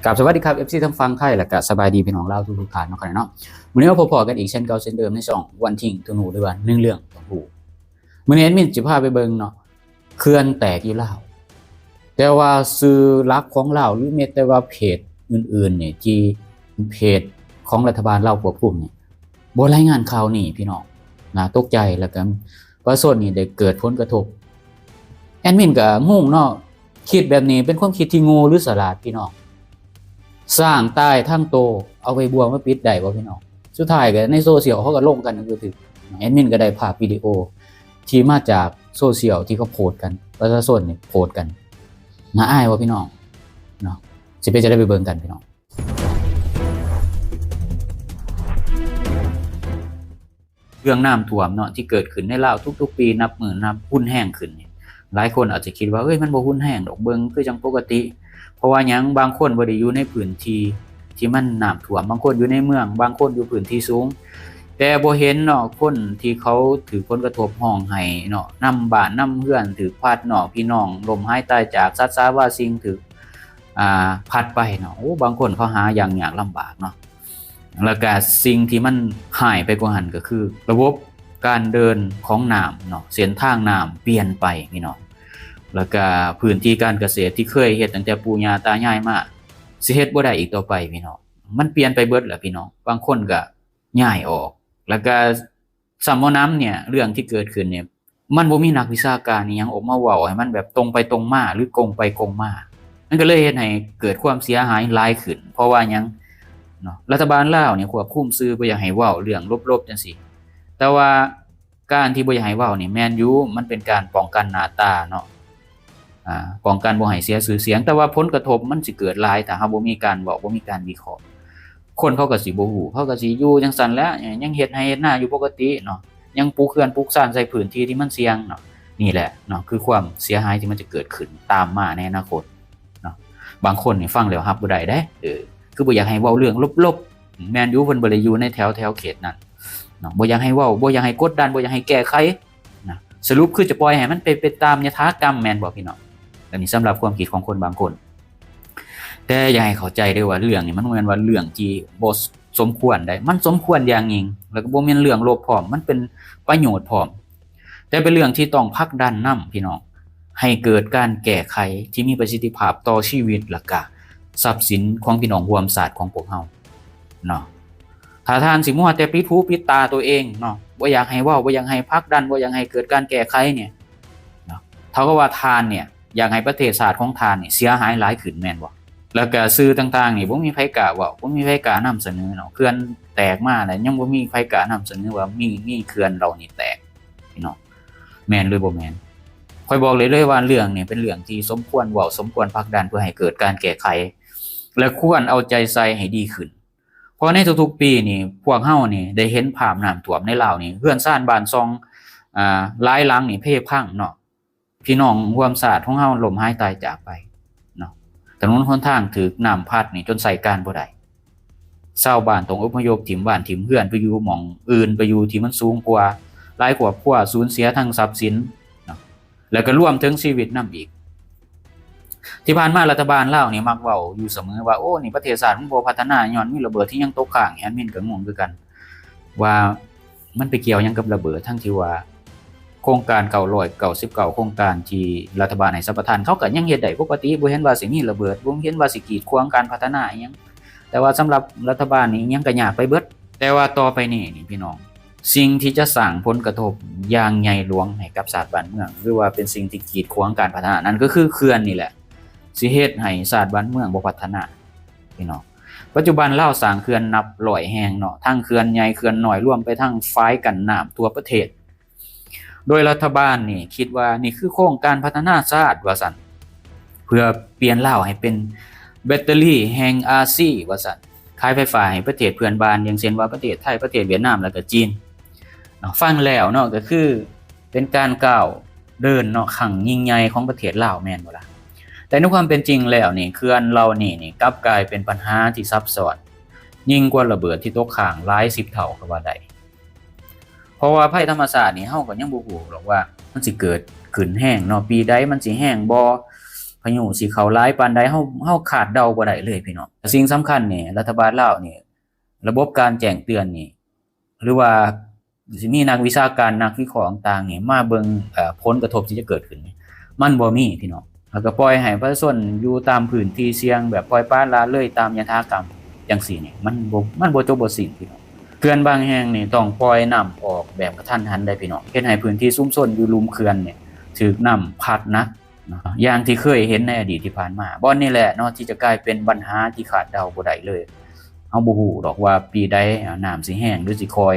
กับสวัสดีครับ FC ทั้งฟังไทยและก็สบายดีพี่น้องลาวทุกท่านเนาะครับเนาะวันนี้เราพบกันอีกเช่นเก่าเช่นเดิมในช่องวันทิ้งตัวหนูด้วยว่า1เรื่องของผู้มื้อนี้แอดมินสิพาไปเบิ่งเนาะเขื่อนแตกอยู่ลาวแต่ว่าสื่อหลักของลาวหรือแม้แต่ว่าเพจอื่นๆนี่ที่เพจของรัฐบาลลาวควบคุมนี่บ่รายงานข่าวนี้พี่น้องน่าตกใจแล้วก็ว่าส่วนนี้ได้เกิดผลกระทบแอดมินก็งงเนาะคิดแบบนี้เป็นความคิดที่โง่หรือฉลาดพี่น้องสร้างใต้ทั้งโตเอาไปบวงมาปิดได้บ่พี่น้องสุดท้ายก็ในโซเชียลเขาก็ลงกันก็คือแอดมินก็ได้ภาพวิดีโอที่มาจากโซเชียลที่เขาโพสต์กันประชาชนนี่โพสต์กันน่าอายบ่พี่น้องเนาะสิไปจะได้ไปเบิ่งกันพี่น้องเรื่องน้ำท่วมเนาะที่เกิดขึ้นในลาวทุกๆปีนับหมื่นนับหุ้นแห้งขึ้นหลายคนอาจจะคิดว่าเอ้ยมันบ่หุ้นแห้งดอกเบิ่งคือจังปกติเพราะว่าหยังบางคนบ่ได้อยู่ในพื้นที่ที่มันน้ำท่วมบางคนอยู่ในเมืองบางคนอยู่พื้นที่สูงแต่บ่เห็นเนาะคนที่เขาถือผลกระทบร้องไห้เนาะนำบ้านนำเรือนถูกพัดเนาะพี่น้องล้มหายตายจากสัตว์สาว่าสิ่งถูกพัดไปเนาะโอ้บางคนเขาหาอย่างยากลำบากเนาะแล้วก็สิ่งที่มันหายไปกว่านั้นก็คือระบบการเดินของน้ำเนาะเส้นทางน้ำเปลี่ยนไปพี่น้องแล้วก็พื้นที่การเกษตรที่เคยเฮ็ดตั้งแต่ปู่ย่าตายายมาสิเฮ็ดบ่ได้อีกต่อไปพี่น้องมันเปลี่ยนไปเบิดแล้วพี่น้องบางคนก็ย้ายออกแล้วก็สำบ่นำเนี่ยเรื่องที่เกิดขึ้นเนี่ยมันบ่มีนักวิชาการอีหยังออกมาเว้าให้มันแบบตรงไปตรงมาหรือกงไปกงมามันก็เลยเฮ็ดให้เกิดความเสียหายหลายขึ้นเพราะว่าหยังเนาะรัฐบาลลาวเนี่ยควบคุมสื่อบ่อยากให้เว้าเรื่องลบๆจังซี่แต่ว่าการที่บ่อยากให้เว้านี่แม่นอยู่มันเป็นการป้องกันหน้าตาเนาะป้องกันบ่ให้เสียชื่อเสียงแต่ว่าผลกระทบมันสิเกิดหลายถ้าเฮาบ่มีการเว้าบ่มีการวิเคราะห์คนเขาก็สิบ่ฮู้เขาก็สิอยู่จังซั่นแหละยังเฮ็ดไร่เฮ็ดนาอยู่ปกติเนาะยังปลูกเขื่อนปลูกศาลใส่พื้นที่ที่มันเสี่ยงเนาะนี่แหละเนาะคือความเสียหายที่มันจะเกิดขึ้นตามมาในอนาคตเนาะบางคนนี่ฟังแล้วรับบ่ได้เด้คือบ่อยากให้เว้าเรื่องลบๆแม่นอยู่เพิ่นบ่ได้อยู่ในแถวเขตนั้นเนาะบ่อยากให้เว้าบ่อยากให้กดดันบ่อยากให้แก้ไขนะสรุปคือจะปล่อยให้มันเป็นไปตามยถากรรมแม่นบ่พี่น้องอันนี้สำหรับความคิดของคนบางคนแต่อย่าให้เข้าใจด้วยว่าเรื่องนี้มันบ่แม่นว่าเรื่องที่บ่สมควรได้มันสมควรอย่างยิ่งแล้วก็บ่แม่นเรื่องลบพร้อมมันเป็นประโยชน์พร้อมแต่เป็นเรื่องที่ต้องผลักดันนำพี่น้องให้เกิดการแก้ไขที่มีประสิทธิภาพต่อชีวิตและก็ทรัพย์สินของพี่น้องร่วมชาติของพวกเฮาเนาะถ้าท่านสิมัวแต่ปิดหูปิดตาตัวเองเนาะบ่อยากให้เว้าบ่อยากให้ผลักดันบ่อยากให้เกิดการแก้ไขเนี่ยเนาะเท่ากับว่าท่านเนี่ยอยากให้ประเทศชาติของท่านนี่เสียหายหลายขึ้นแม่นบ่แล้วก็สื่อต่างๆนี่บ่มีไผกล้าเว้าบ่มีไผกล้านำเสนอเนาะเขื่อนแตกมาแล้วยังบ่มีไผกล้านำเสนอว่ามีเขื่อนเรานี่แตกพี่น้องแม่นหรือบ่แม่นข้อยบอกเลยว่าเรื่องนี้เป็นเรื่องที่สมควรเว้าสมควรผลักดันเพื่อให้เกิดการแก้ไขและควรเอาใจใส่ให้ดีขึ้นเพราะในทุกๆปีนี่พวกเฮานี่ได้เห็นภาพน้ำท่วมในลาวนี่เรือนซ่านบ้านซองหลายหลังนี่เพพังเนาะพี่น้องร่วมชาติของเฮาล้มหายตายจากไปเนาะถนนหนทางถูกน้ำพัดนี่จนใช้การบ่ได้ชาวบ้านต้องอพยพถิ่มบ้านถิ่มเรือนไปอยู่หม้องอื่นไปอยู่ที่มันสูงกว่าหลายครอบครัวสูญเสียทั้งทรัพย์สินเนาะแล้วก็รวมถึงชีวิตนำอีกที่ผ่านมารัฐบาลลาวนี่มักเว้าอยู่เสมอว่าโอ้นี่ประเทศชาติมันบ่พัฒนาย้อนมีระเบิดที่ยังตกค้างแอดมินก็งงคือกันว่ามันไปเกี่ยวหยังกับระเบิดทั้งที่ว่าโครงการ999โครงการที่รัฐบาลให้สัมปทานเขาก็ยังเฮ็ดได้ปกติบ่เห็นว่าสิมีระเบิดบ่เห็นว่าสิกีดขวางการพัฒนาอิหยังแต่ว่าสำหรับรัฐบาลนี่อิหยังก็ยากไปเบิดแต่ว่าต่อไปนี่พี่น้องสิ่งที่จะสร้างผลกระทบอย่างใหญ่หลวงให้กับชาติบ้านเมืองหรือว่าเป็นสิ่งที่กีดขวางการพัฒนานั้นก็คือเขื่อนนี่แหละสิเฮ็ดให้ชาติบ้านเมืองบ่พัฒนาพี่น้องปัจจุบันลาวสร้างเขื่อนนับร้อยแห่งเนาะทั้งเขื่อนใหญ่เขื่อนน้อยรวมไปทั้งฝ่ายกันน้ำทั่วประเทศโดยรัฐบาลนี่คิดว่านี่คือโครงการพัฒนาชาติว่าซั่นเพื่อเปลี่ยนลาวให้เป็นแบตเตอรี่แห่งอาเซียนว่าซั่นขายไฟฟ้าให้ประเทศเพื่อนบ้านอย่างเช่นว่าประเทศไทยประเทศเวียดนามแล้วก็จีนเนาะฟังแล้วเนาะก็คือเป็นการก้าวเดินเนาะครั้งยิ่งใหญ่ของประเทศลาวแม่นบ่ล่ะแต่ในความเป็นจริงแล้วนี่เขื่อนเรานี่กลับกลายเป็นปัญหาที่ซับซ้อนยิ่งกว่าระเบิดที่ตกค้างหลาย10เท่าก็ว่าได้เพราะว่าภัยธรรมชาตินี่เฮาก็ยังบ่ฮู้หรอกว่ามันสิเกิดขึ้นแห้งเนาะปีใดมันสิแห้งบ่ พายุสิเข้าหลายปานใดเฮาคาดเดาบ่ได้เลยพี่น้องสิ่งสำคัญนี่รัฐบาลลาวนี่ระบบการแจ้งเตือนนี่หรือว่าสิมีนักวิชาการนักวิเคราะห์ต่างๆนี่มาเบิ่งผลกระทบที่จะเกิดขึ้นมันบ่มีพี่น้องแล้วก็ปล่อยให้ประชาชนอยู่ตามพื้นที่เสี่ยงแบบปล่อยปละละเลยตามยถากรรมจังซี่นี่มันบ่จบบ่สิ้นพี่น้องเขื่อนบางแห่งนี่ต้องปล่อยน้ำออกแบบกระทันหันได้พี่น้องเฮ็ดให้พื้นที่ชุมชนอยู่ลุ่มเขื่อนเนี่ยถูกน้ำพัดหนักอย่างที่เคยเห็นในอดีตที่ผ่านมาบ่นี่แหละเนาะที่จะกลายเป็นปัญหาที่คาดเดาบ่ได้เลยเฮาบ่ฮู้ดอกว่าปีใดน้ำสิแห้งหรือสิคอย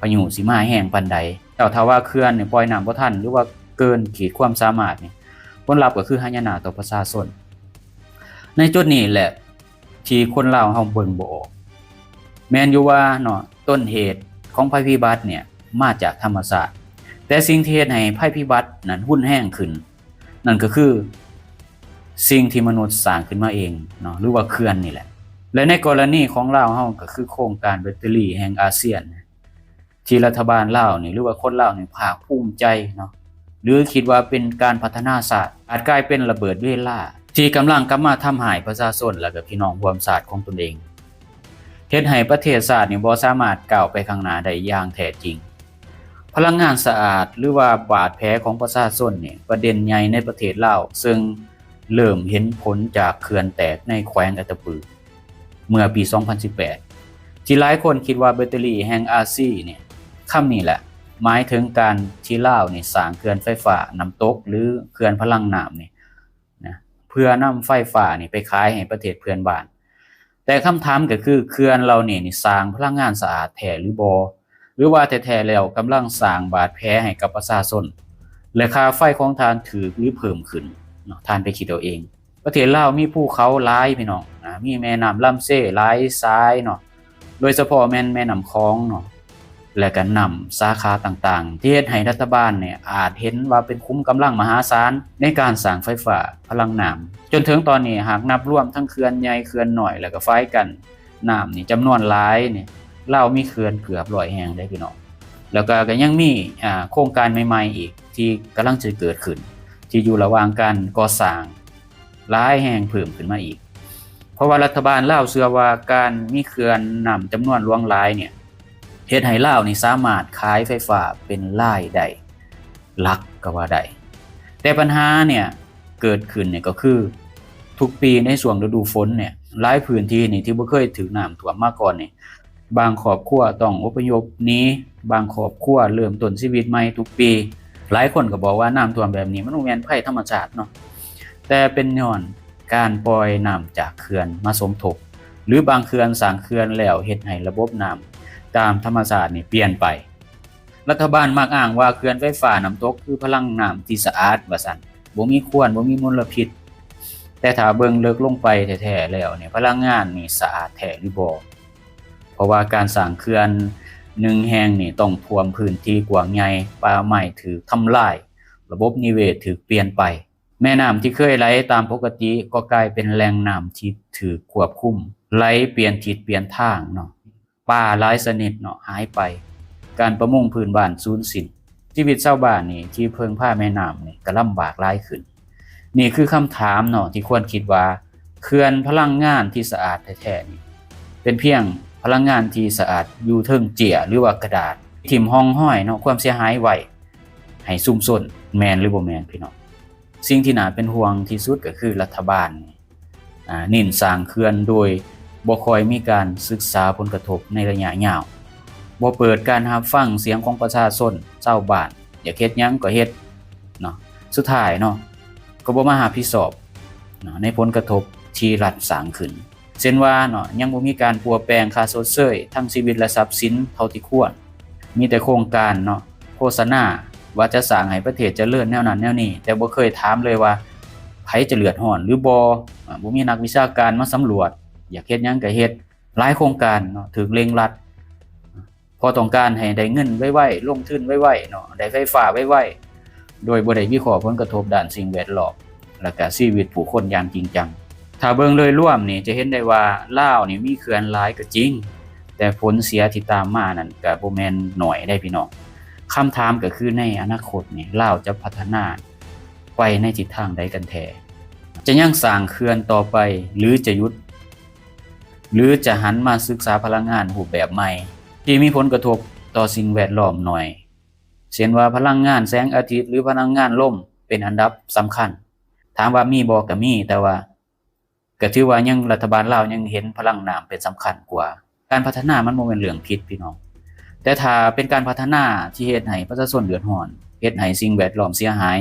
พายุสิมาแห้งปานใดแต่ถ้าว่าเขื่อนเนี่ยปล่อยน้ำบ่ทันหรือว่าเกินขีดความสามารถนี่ผลลัพธ์ก็คือหายนะต่อประชาชนในจุดนี้แหละที่คนลาวเฮาเบิ่งบ่ออกแม่นอยู่ว่าเนาะต้นเหตุของภัยพิบัติเนี่ยมาจากธรรมชาติแต่สิ่งที่เฮ็ดให้ภัยพิบัตินั้นรุนแรงขึ้นนั่นก็คือสิ่งที่มนุษย์สร้างขึ้นมาเองเนาะหรือว่าเขื่อนนี่แหละและในกรณีของลาวเฮาก็คือโครงการแบตเตอรี่แห่งอาเซียนที่รัฐบาลลาวนี่หรือว่าคนลาวนี่ภาคภูมิใจเนาะหรือคิดว่าเป็นการพัฒนาศาสตร์อาจกลายเป็นระเบิดเวลาที่กำลังกลับมาทำให้ประชาชนและก็พี่น้องร่วมชาติของตนเองเฮ็ดให้ประเทศชาตินี่บ่สามารถก้าวไปข้างหน้าได้อย่างแท้จริงพลังงานสะอาดหรือว่าบาดแผลของประชาชนนี่ประเด็นใหญ่ในประเทศลาวซึ่งเริ่มเห็นผลจากเขื่อนแตกในแขวงอัตตปือเมื่อปี 2018 ที่หลายคนคิดว่าแบตเตอรี่แห่งอาซีเนี่ยคำนี้แหละหมายถึงการที่ลาวนี่สร้างเขื่อนไฟฟ้าน้ำตกหรือเขื่อนพลังน้ำนี่นะเพื่อนำไฟฟ้านี่ไปขายให้ประเทศเพื่อนบ้านแต่คำถามก็คือเขื่อนเรานี่สร้างพลังงานสะอาดแท้หรือบ่หรือว่าแท้ๆแล้วกำลังสร้างบาดแผลให้กับประชาชนและค่าไฟของทานถูกหรือเพิ่มขึ้นเนาะท่านไปคิดเอาเองประเทศลาวมีภูเขาหลายพี่น้องมีแม่น้ำลำเซ่หลายสายเนาะโดยเฉพาะแม่น้ำคลองเนาะและก็นำสาขาต่างๆที่เฮ็ดให้รัฐบาลเนี่ยอาจเห็นว่าเป็นคุ้มกำลังมหาศาลในการสร้างไฟฟ้าพลังน้ำจนถึงตอนนี้หากนับรวมทั้งเขื่อนใหญ่เขื่อนน้อยแล้วก็ไฟกันน้ำนี่จำนวนหลายเนี่ยลาวมีเขื่อนเกือบ100แห่งได้พี่น้องแล้วก็ยังมีโครงการใหม่ๆอีกที่กำลังจะเกิดขึ้นที่อยู่ระหว่างการก่อสร้างหลายแห่งเพิ่มขึ้นมาอีกเพราะว่ารัฐบาลลาวเชื่อว่าการมีเขื่อนน้ำจำนวนหลวงหลายเนี่ยเฮ็ดให้ลาวนี่สามารถขายไฟฟ้าเป็นรายได้หลักก็ว่าได้แต่ปัญหาเนี่ยเกิดขึ้นเนี่ยก็คือทุกปีในช่วงฤดูฝนเนี่ยหลายพื้นที่นี่ที่บ่เคยถูกน้ำท่วมมาก่อนนี่บางครอบครัวต้องอพยพหนีบางครอบครัวเริ่มต้นชีวิตใหม่ทุกปีหลายคนก็บอกว่าน้ำท่วมแบบนี้มันบ่แม่นภัยธรรมชาติเนาะแต่เป็นย้อนการปล่อยน้ำจากเขื่อนมาสมทบหรือบางเขื่อนสร้างเขื่อนแล้วเฮ็ดให้ระบบน้ำตามธรรมชาตินี่เปลี่ยนไปรัฐบาลมักอ้างว่าเขื่อนไฟฟ้าน้ำตกคือพลังน้ำที่สะอาดว่าซั่นบ่มีควนบ่มีมลพิษแต่ถ้าเบิ่งลึกลงไปแท้ๆแล้วเนี่ยพลังงานนี่สะอาดแท้หรือบ่เพราะว่าการสร้างเขื่อน1แห่งนี่ต้องท่วมพื้นที่กว้างใหญ่ป่าไม้ถูกทำลายระบบนิเวศถูกเปลี่ยนไปแม่น้ำที่เคยไหลตามปกติก็กลายเป็นแหล่งน้ำที่ถูกควบคุมไหลเปลี่ยนทิศเปลี่ยนทางเนาะป่าหลายชนิดเนาะหายไปการประมงพื้นบ้านสูญสิ้นชีวิตชาวบ้านนี่ที่เพิ่งพาแม่น้ำนี่ก็ลำบากหลายขึ้นนี่คือคำถามเนาะที่ควรคิดว่าเขื่อนพลังงานที่สะอาดแท้ๆนี่เป็นเพียงพลังงานที่สะอาดอยู่เทิงเจี๋ยหรือว่ากระดาษทิ่มห้องห้อยเนาะความเสียหายไว้ให้ซุ่มซ่นแม่นหรือบ่แม่นพี่น้องสิ่งที่น่าเป็นห่วงที่สุดก็คือรัฐบาลเน้นสร้างเขื่อนโดยบ่ค่อยมีการศึกษาผลกระทบในระยะยาวบ่เปิดการรับฟังเสียงของประชาชนชาวบ้านอยากเฮ็ดหยังก็เฮ็ดเนาะสุดท้ายเนาะก็บ่มารับผิดชอบเนาะในผลกระทบที่รัฐสร้างขึ้นเช่นว่าเนาะยังบ่มีการปัวแปลงค่าชดเชยทั้งชีวิตและทรัพย์สินเท่าที่ควรมีแต่โครงการเนาะโฆษณาว่าจะสร้างให้ประเทศเจริญแนวนั้นแนวนี้แต่บ่เคยถามเลยว่าไผจะเลือดร้อนหรือบ่มีนักวิชาการมาสำรวจอยากเฮ็ดหยังก็เฮ็ดหลายโครงการเนาะถูกเร่งรัดพอต้องการให้ได้เงินไวๆลงทุนไวๆเนาะได้ไฟฟ้าไวๆโดยบ่ได้วิเคราะห์ผลกระทบด้านสิ่งแวดล้อมและก็ชีวิตผู้คนอย่างจริงจังถ้าเบิ่งโดยรวมนี่จะเห็นได้ว่าลาวนี่มีเขื่อนหลายก็จริงแต่ผลเสียที่ตามมานั่นก็บ่แม่นน้อยได้พี่น้องคำถามก็คือในอนาคตนี่ลาวจะพัฒนาไปในทิศทางใดกันแท้ จะยังสร้างเขื่อนต่อไปหรือจะหยุดหรือจะหันมาศึกษาพลังงานรูปแบบใหม่ที่มีผลกระทบต่อสิ่งแวดล้อมหน่อยเช่นว่าพลังงานแสงอาทิตย์หรือพลังงานลมเป็นอันดับสำคัญถามว่ามีบ่ก็มีแต่ว่าก็ถือว่ายังรัฐบาลลาวยังเห็นพลังน้ำเป็นสำคัญกว่าการพัฒนามันบ่แม่นเรื่องผิดพี่น้องแต่ถ้าเป็นการพัฒนาที่เฮ็ดให้ประชาชนเดือดร้อนเฮ็ดให้สิ่งแวดล้อมเสียหาย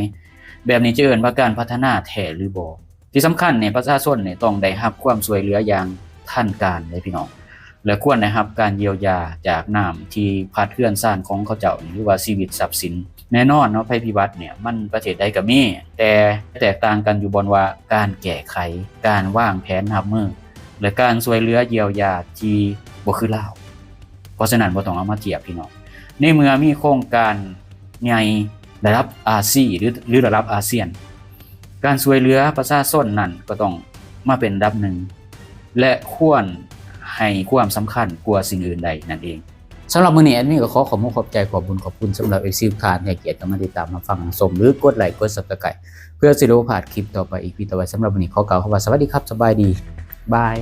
แบบนี้จะเอิ้นว่าการพัฒนาแท้หรือบ่ที่สำคัญเนี่ยประชาชนเนี่ยต้องได้รับความช่วยเหลืออย่างทันการเลยพี่น้องและควรได้รับการเยียวยาจากน้ำที่พัดเรือนซ่านของเขาเจ้าหรือว่าชีวิตทรัพย์สินแน่นอนเนาะภัยพิบัติเนี่ยมันประเทศใดก็มีแต่แตกต่างกันอยู่บนว่าการแก้ไขการวางแผนรับมือและการช่วยเหลือเยียวยาที่บ่คือลาวเพราะฉะนั้นบ่ต้องเอามาเทียบพี่น้องในเมื่อมีโครงการใหญ่ระดับอาเซียนหรือระดับอาเซียนการช่วยเหลือประชาชนนั่นก็ต้องมาเป็นอันดับหนึ่งและควรให้ความสำคัญกว่าสิ่งอื่นใดนั่นเองสำหรับมื้อนี้แอดมินก็ขอบคุณขอบใจขอบคุณสำหรับ FC ทุกท่านที่เกียรติมาติดตามมาฟังชมหรือกดไลค์กด Subscribe เพื่อสิได้บ่พลาดคลิปต่อไปอีกพี่ต่อไปสำหรับวันนี้ขอกล่าวคำว่าสวัสดีครับสบายดีบาย